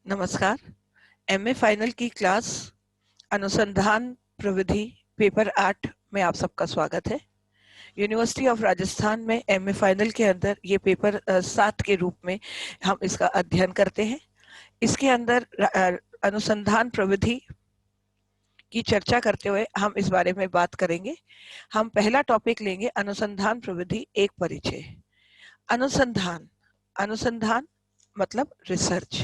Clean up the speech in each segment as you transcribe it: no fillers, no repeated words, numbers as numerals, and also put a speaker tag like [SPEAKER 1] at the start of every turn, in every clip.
[SPEAKER 1] नमस्कार। MA final की class अनुसंधान प्रविधि पेपर 8 में आप सबका स्वागत है। यूनिवर्सिटी ऑफ राजस्थान में एमए फाइनल के अंदर ये पेपर 7 के रूप में हम इसका अध्ययन करते हैं। इसके अंदर अनुसंधान प्रविधि की चर्चा करते हुए हम इस बारे में बात करेंगे। हम पहला टॉपिक लेंगे अनुसंधान प्रविधि एक परिचय। अनुसंधान अनुसंधान मतलब रिसर्च।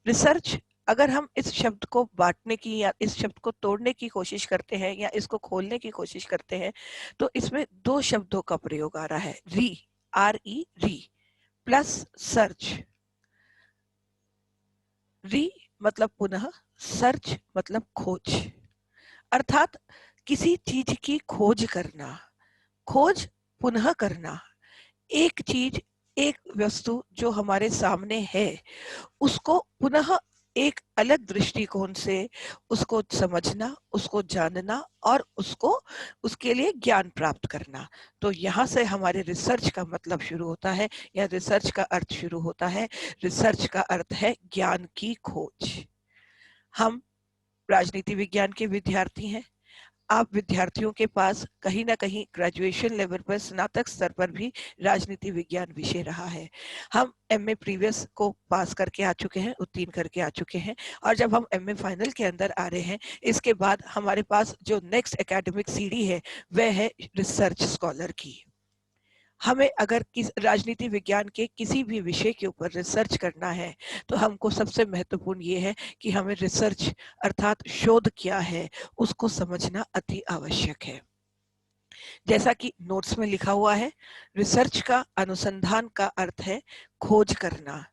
[SPEAKER 1] रिसर्च अगर हम इस शब्द को बांटने की या इस शब्द को तोड़ने की कोशिश करते हैं या इसको खोलने की कोशिश करते हैं तो इसमें दो शब्दों का प्रयोग आ रहा है, री प्लस सर्च। री मतलब पुनः, सर्च मतलब खोज, अर्थात किसी चीज की खोज करना, खोज पुनः करना। एक चीज, एक वस्तु जो हमारे सामने है उसको पुनः एक अलग दृष्टिकोण से उसको समझना, उसको जानना और उसको उसके लिए ज्ञान प्राप्त करना। तो यहाँ से हमारे रिसर्च का मतलब शुरू होता है या रिसर्च का अर्थ शुरू होता है। रिसर्च का अर्थ है ज्ञान की खोज। हम राजनीति विज्ञान के विद्यार्थी हैं। आप विद्यार्थियों के पास कहीं ना कहीं ग्रेजुएशन लेवल पर, स्नातक स्तर पर भी राजनीति विज्ञान विषय रहा है। हम एमए प्रीवियस को पास करके आ चुके हैं, उत्तीर्ण करके आ चुके हैं, और जब हम एमए फाइनल के अंदर आ रहे हैं इसके बाद हमारे पास जो नेक्स्ट एकेडमिक सीढ़ी है वह है रिसर्च स्कॉलर की। हमें अगर राजनीति विज्ञान के किसी भी विषय के ऊपर रिसर्च करना है तो हमको सबसे महत्वपूर्ण ये है कि हमें रिसर्च अर्थात शोध क्या है उसको समझना अति आवश्यक है। जैसा कि नोट्स में लिखा हुआ है, रिसर्च का, अनुसंधान का अर्थ है खोज करना।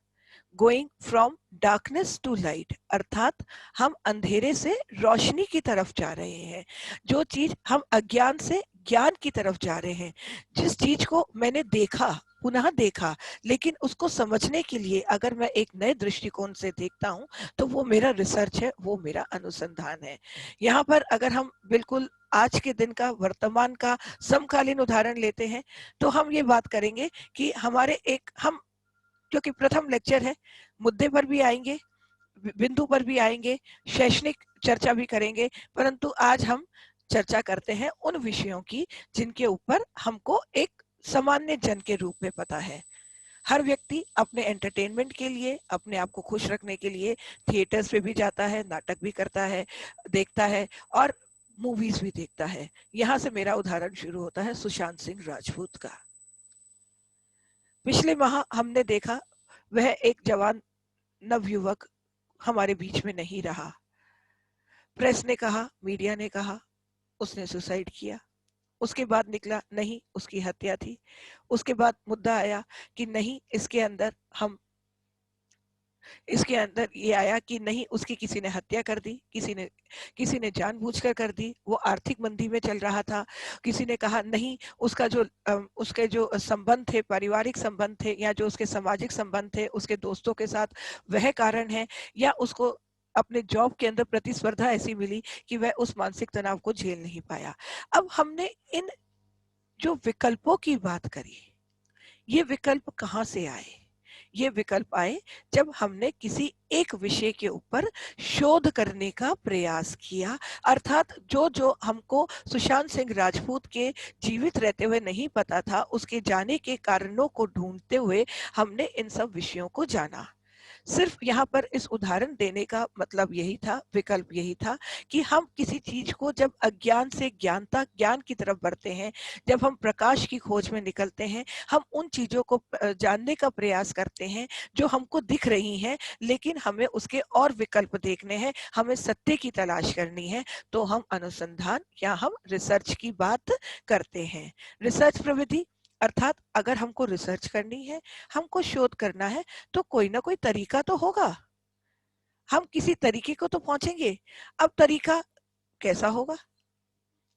[SPEAKER 1] Going from darkness to light, अर्थात हम अंधेरे से रोशनी की तरफ जा रहे हैं। जो चीज हम अज्ञान से ज्ञान की तरफ जा रहे हैं, जिस चीज को मैंने देखा, पुनः देखा, लेकिन उसको समझने के लिए अगर मैं एक नए दृष्टिकोण से देखता हूं तो वो मेरा रिसर्च है, वो मेरा अनुसंधान है। यहाँ पर अगर हम बिल्कुल आज के दिन का, वर्तमान का समकालीन उदाहरण लेते हैं तो हम ये बात करेंगे कि हमारे हम, क्योंकि प्रथम लेक्चर है, मुद्दे पर भी आएंगे, बिंदु पर भी आएंगे, शैक्षणिक चर्चा भी करेंगे, परंतु आज हम चर्चा करते हैं उन विषयों की जिनके ऊपर हमको एक सामान्य जन के रूप में पता है। हर व्यक्ति अपने एंटरटेनमेंट के लिए, अपने आप को खुश रखने के लिए थिएटर्स पे भी जाता है, नाटक भी करता है, देखता है और मूवीज भी देखता है। यहाँ से मेरा उदाहरण शुरू होता है सुशांत सिंह राजपूत का। पिछले माह हमने देखा वह एक जवान नवयुवक हमारे बीच में नहीं रहा। प्रेस ने कहा, मीडिया ने कहा उसने सुसाइड किया। उसके बाद निकला नहीं, उसकी हत्या थी। उसके बाद मुद्दा आया कि नहीं, इसके अंदर ये आया कि नहीं, उसकी किसी ने हत्या कर दी, किसी ने जानबूझकर कर दी, वो आर्थिक मंदी में चल रहा था। किसी ने कहा नहीं, उसके जो संबंध थे, पारिवारिक संबंध थे या जो उसके सामाजिक संबंध थे उसके दोस्तों के साथ, वह कारण है, या उसको अपने जॉब के अंदर प्रतिस्पर्धा ऐसी मिली कि वह उस मानसिक तनाव को झेल नहीं पाया। अब हमने इन जो विकल्पों की बात करी, ये विकल्प कहाँ से आए? ये विकल्प आए जब हमने किसी एक विषय के ऊपर शोध करने का प्रयास किया, अर्थात जो जो हमको सुशांत सिंह राजपूत के जीवित रहते हुए नहीं पता था, उसके जाने के कारणों को ढूंढते हुए हमने इन सब विषयों को जाना। सिर्फ यहाँ पर इस उदाहरण देने का मतलब यही था, विकल्प यही था कि हम किसी चीज को जब अज्ञान से ज्ञान की तरफ बढ़ते हैं, जब हम प्रकाश की खोज में निकलते हैं, हम उन चीजों को जानने का प्रयास करते हैं जो हमको दिख रही हैं, लेकिन हमें उसके और विकल्प देखने हैं, हमें सत्य की तलाश करनी है, तो हम अनुसंधान या हम रिसर्च की बात करते हैं। रिसर्च प्रविधि अर्थात अगर हमको रिसर्च करनी है, हमको शोध करना है, तो कोई ना कोई तरीका तो होगा, हम किसी तरीके को तो पहुंचेंगे। अब तरीका कैसा होगा?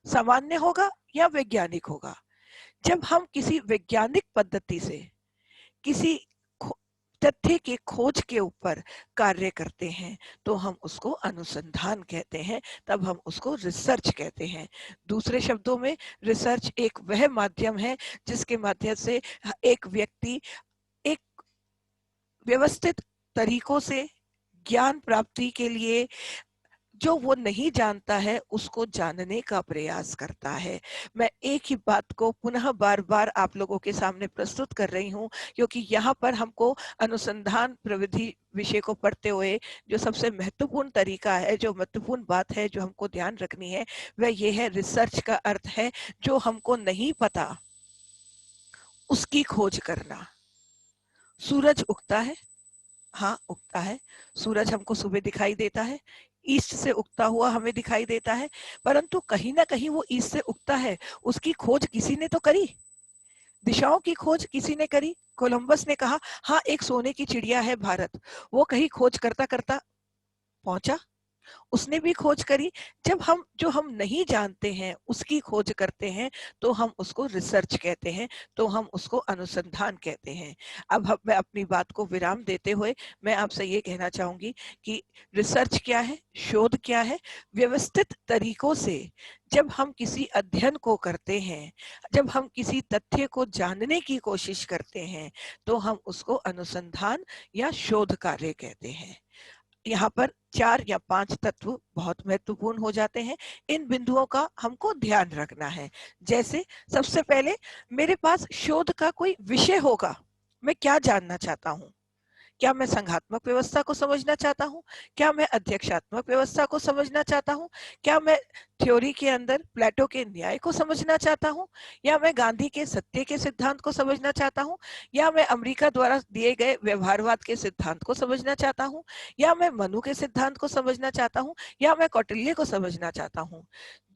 [SPEAKER 1] सामान्य होगा या वैज्ञानिक होगा? जब हम किसी वैज्ञानिक पद्धति से किसी तथ्य के खोज के ऊपर कार्य करते हैं तो हम उसको अनुसंधान कहते हैं, तब हम उसको रिसर्च कहते हैं। दूसरे शब्दों में रिसर्च एक वह माध्यम है जिसके माध्यम से एक व्यक्ति एक व्यवस्थित तरीकों से ज्ञान प्राप्ति के लिए जो वो नहीं जानता है उसको जानने का प्रयास करता है। मैं एक ही बात को पुनः बार-बार आप लोगों के सामने प्रस्तुत कर रही हूँ, क्योंकि यहाँ पर हमको अनुसंधान प्रविधि विषय को पढ़ते हुए जो सबसे महत्वपूर्ण तरीका है, जो महत्वपूर्ण बात है जो हमको ध्यान रखनी है, वह ये है रिसर्च का अर्थ है जो हमको नहीं पता उसकी खोज करना। सूरज उगता है, हाँ उगता है। सूरज हमको सुबह दिखाई देता है, ईस्ट से उगता हुआ हमें दिखाई देता है, परंतु कहीं ना कहीं वो ईस्ट से उगता है, उसकी खोज किसी ने तो करी, दिशाओं की खोज किसी ने करी। कोलंबस ने कहा हाँ एक सोने की चिड़िया है भारत, वो कहीं खोज करता करता पहुंचा, उसने भी खोज करी। जब हम जो हम नहीं जानते हैं उसकी खोज करते हैं तो हम उसको रिसर्च कहते हैं, तो हम उसको अनुसंधान कहते हैं। अब मैं अपनी बात को विराम देते हुए मैं आपसे ये कहना चाहूंगी कि रिसर्च क्या है, शोध क्या है। व्यवस्थित तरीकों से जब हम किसी अध्ययन को करते हैं, जब हम किसी तथ्य को जानने की कोशिश करते हैं, तो हम उसको अनुसंधान या शोध कार्य कहते हैं। यहाँ पर 4 या 5 तत्व बहुत महत्वपूर्ण हो जाते हैं। इन बिंदुओं का हमको ध्यान रखना है। जैसे सबसे पहले मेरे पास शोध का कोई विषय होगा, मैं क्या जानना चाहता हूँ। क्या मैं संघात्मक व्यवस्था को समझना चाहता हूँ? क्या मैं अध्यक्षात्मक व्यवस्था को समझना चाहता हूँ? क्या मैं थ्योरी के अंदर प्लेटो के न्याय को समझना चाहता हूँ? या मैं गांधी के सत्य के सिद्धांत को समझना चाहता हूँ? या मैं अमेरिका द्वारा दिए गए व्यवहारवाद के सिद्धांत को समझना चाहता हूँ? या मैं मनु के सिद्धांत को समझना चाहता हूँ? या मैं कौटिल्य को समझना चाहता हूँ?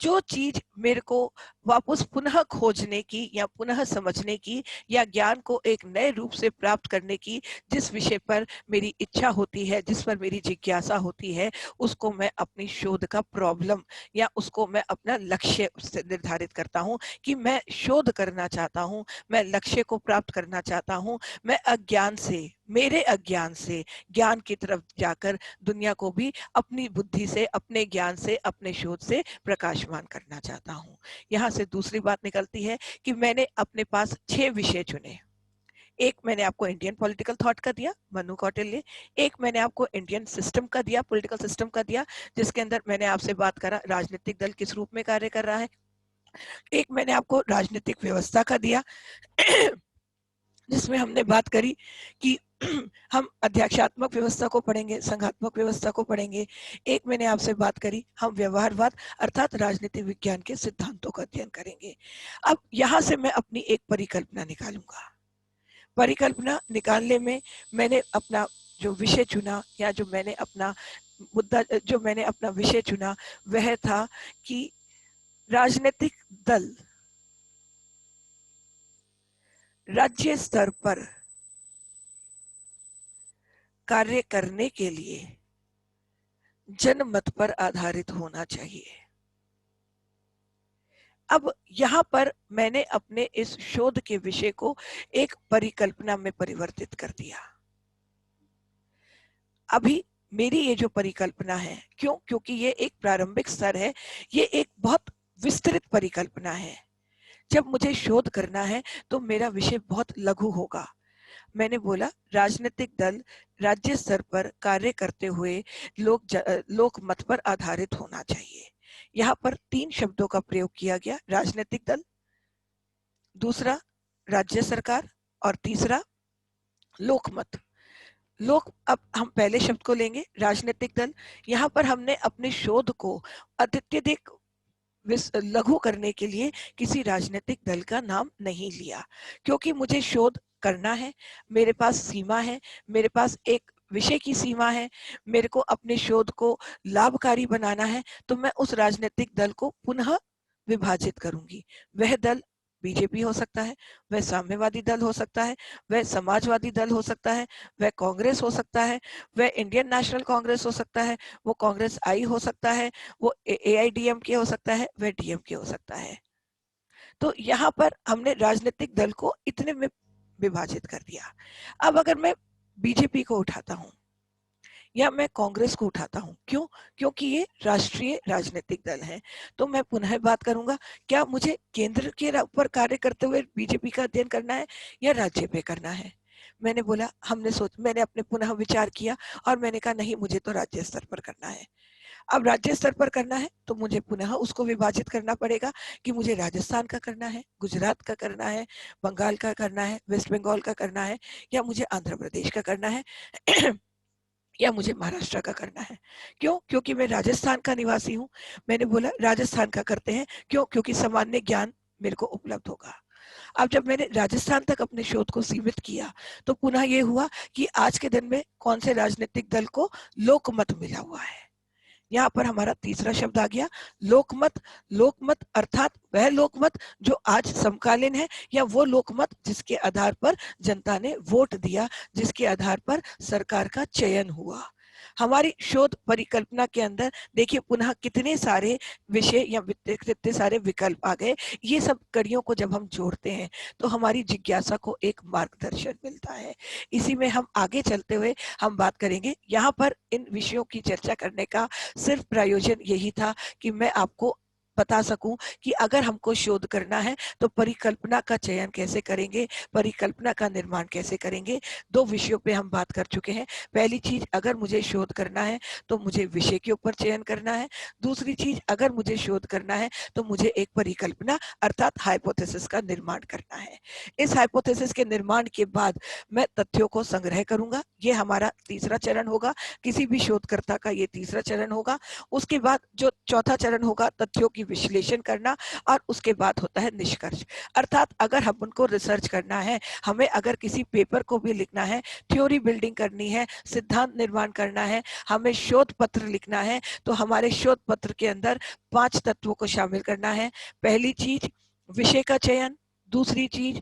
[SPEAKER 1] जो चीज मेरे को वापस पुनः खोजने की या पुनः समझने की या ज्ञान को एक नए रूप से प्राप्त करने की जिस विषय पर मेरी इच्छा होती है, जिस पर मेरी जिज्ञासा होती है, उसको मैं अपनी शोध का प्रॉब्लम या उसको मैं अपना लक्ष्य से निर्धारित करता हूँ कि मैं शोध करना चाहता हूँ, मैं लक्ष्य को प्राप्त करना चाहता हूँ। मैं अज्ञान से, मेरे अज्ञान से ज्ञान की तरफ जाकर दुनिया को भी अपनी बुद्धि से, अपने ज्ञान से, अपने शोध से प्रकाशमान करना चाहता हूँ। यहाँ से दूसरी बात निकलती है कि मैंने अपने पास 6 विषय चुने। एक मैंने आपको इंडियन पॉलिटिकल थॉट का दिया, मनु कौटिल्य। एक मैंने आपको इंडियन सिस्टम का दिया, पॉलिटिकल सिस्टम का दिया, जिसके अंदर मैंने आपसे बात करा राजनीतिक दल किस रूप में कार्य कर रहा है। एक मैंने आपको राजनीतिक व्यवस्था का दिया जिसमें हमने बात करी कि हम अध्यक्षात्मक व्यवस्था को पढ़ेंगे, संघात्मक व्यवस्था को पढ़ेंगे। एक मैंने आपसे बात करी हम व्यवहारवाद अर्थात राजनीतिक विज्ञान के सिद्धांतों का अध्ययन करेंगे। अब यहाँ से मैं अपनी एक परिकल्पना निकालूंगा। परिकल्पना निकालने में मैंने अपना जो विषय चुना या जो मैंने अपना मुद्दा, जो मैंने अपना विषय चुना, वह था कि राजनीतिक दल राज्य स्तर पर कार्य करने के लिए जनमत पर आधारित होना चाहिए। अब यहाँ पर मैंने अपने इस शोध के विषय को एक परिकल्पना में परिवर्तित कर दिया। अभी मेरी ये जो परिकल्पना है, क्योंकि ये एक प्रारंभिक स्तर है, ये एक बहुत विस्तृत परिकल्पना है। जब मुझे शोध करना है तो मेरा विषय बहुत लघु होगा। मैंने बोला राजनीतिक दल राज्य स्तर पर कार्य करते हुए लोक मत पर आधारित होना चाहिए। यहाँ पर 3 शब्दों का प्रयोग किया गया, राजनीतिक दल, दूसरा राज्य सरकार और तीसरा लोकमत। अब हम पहले शब्द को लेंगे राजनीतिक दल। यहाँ पर हमने अपने शोध को अत्यधिक लघु करने के लिए किसी राजनीतिक दल का नाम नहीं लिया, क्योंकि मुझे शोध करना है, मेरे पास सीमा है, मेरे पास एक विषय की सीमा है, मेरे को अपने शोध को लाभकारी बनाना है, तो मैं उस राजनीतिक दल को पुनः विभाजित करूंगी। वह दल बीजेपी हो सकता है, वह साम्यवादी दल हो सकता है, वह समाजवादी दल हो सकता है, वह कांग्रेस हो सकता है, वह इंडियन नेशनल कांग्रेस हो सकता है, वो कांग्रेस आई हो सकता है, वो AIDMK हो सकता है, वह DMK हो सकता है। तो यहाँ पर हमने राजनीतिक दल को इतने में विभाजित कर दिया। अब अगर मैं बीजेपी को उठाता हूँ या मैं कांग्रेस को उठाता हूँ, क्योंकि ये राष्ट्रीय राजनीतिक दल है, तो मैं पुनः बात करूंगा क्या मुझे केंद्र के ऊपर कार्य करते हुए बीजेपी का अध्ययन करना है या राज्य पे करना है। मैंने बोला मैंने अपने पुनः विचार किया और मैंने कहा नहीं, मुझे तो राज्य स्तर पर करना है। अब राज्य स्तर पर करना है तो मुझे पुनः उसको विभाजित करना पड़ेगा कि मुझे राजस्थान का करना है, गुजरात का करना है, बंगाल का करना है, वेस्ट बंगाल का करना है, या मुझे आंध्र प्रदेश का करना है या मुझे महाराष्ट्र का करना है। क्यों? क्योंकि मैं राजस्थान का निवासी हूँ। मैंने बोला राजस्थान का करते हैं। क्यों? क्योंकि सामान्य ज्ञान मेरे को उपलब्ध होगा। अब जब मैंने राजस्थान तक अपने शोध को सीमित किया तो पुनः ये हुआ कि आज के दिन में कौन से राजनीतिक दल को लोकमत मिला हुआ है। यहाँ पर हमारा तीसरा शब्द आ गया, लोकमत। लोकमत अर्थात वह लोकमत जो आज समकालीन है, या वो लोकमत जिसके आधार पर जनता ने वोट दिया, जिसके आधार पर सरकार का चयन हुआ। हमारी शोध परिकल्पना के अंदर देखिए पुनः कितने सारे विषय या कितने सारे विकल्प आ गए। ये सब कड़ियों को जब हम जोड़ते हैं तो हमारी जिज्ञासा को एक मार्गदर्शन मिलता है। इसी में हम आगे चलते हुए हम बात करेंगे। यहाँ पर इन विषयों की चर्चा करने का सिर्फ प्रयोजन यही था कि मैं आपको बता सकूं कि अगर हमको शोध करना है तो परिकल्पना का चयन कैसे करेंगे, परिकल्पना का निर्माण कैसे करेंगे। दो विषयों पे हम बात कर चुके हैं। पहली चीज, अगर मुझे शोध करना है तो मुझे विषय के ऊपर चयन करना है। दूसरी चीज, अगर मुझे शोध करना है तो मुझे एक परिकल्पना अर्थात हाइपोथेसिस का निर्माण करना है। इस हाइपोथेसिस के निर्माण के बाद मैं तथ्यों को संग्रह करूंगा। ये हमारा तीसरा चरण होगा, किसी भी शोधकर्ता का ये तीसरा चरण होगा। उसके बाद जो चौथा चरण होगा, तथ्यों की विश्लेषण करना, और उसके बाद होता है निष्कर्ष। अर्थात अगर हम उनको रिसर्च करना है, हमें अगर किसी पेपर को भी लिखना है, थ्योरी बिल्डिंग करनी है, सिद्धांत निर्माण करना है, हमें शोध पत्र लिखना है, तो हमारे शोध पत्र के अंदर 5 तत्वों को शामिल करना है। पहली चीज विषय का चयन, दूसरी चीज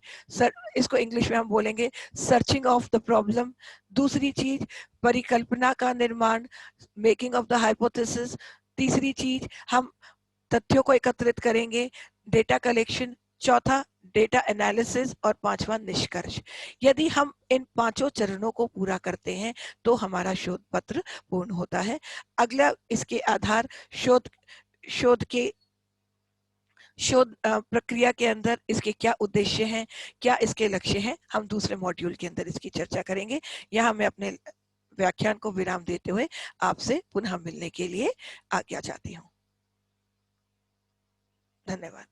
[SPEAKER 1] इसको इंग्लिश में हम बोलेंगे सर्चिंग ऑफ द प्रॉब्लम, दूसरी चीज परिकल्पना का निर्माण, मेकिंग ऑफ द हाइपोथेसिस, तीसरी चीज हम तथ्यों को एकत्रित करेंगे, डेटा कलेक्शन, चौथा डेटा एनालिसिस, और पांचवा निष्कर्ष। यदि हम इन पांचों चरणों को पूरा करते हैं तो हमारा शोध पत्र पूर्ण होता है। अगला इसके आधार शोध प्रक्रिया के अंदर इसके क्या उद्देश्य हैं, क्या इसके लक्ष्य हैं, हम दूसरे मॉड्यूल के अंदर इसकी चर्चा करेंगे। यहाँ मैं अपने व्याख्यान को विराम देते हुए आपसे पुनः मिलने के लिए आज्ञा चाहती हूँ। धन्यवाद।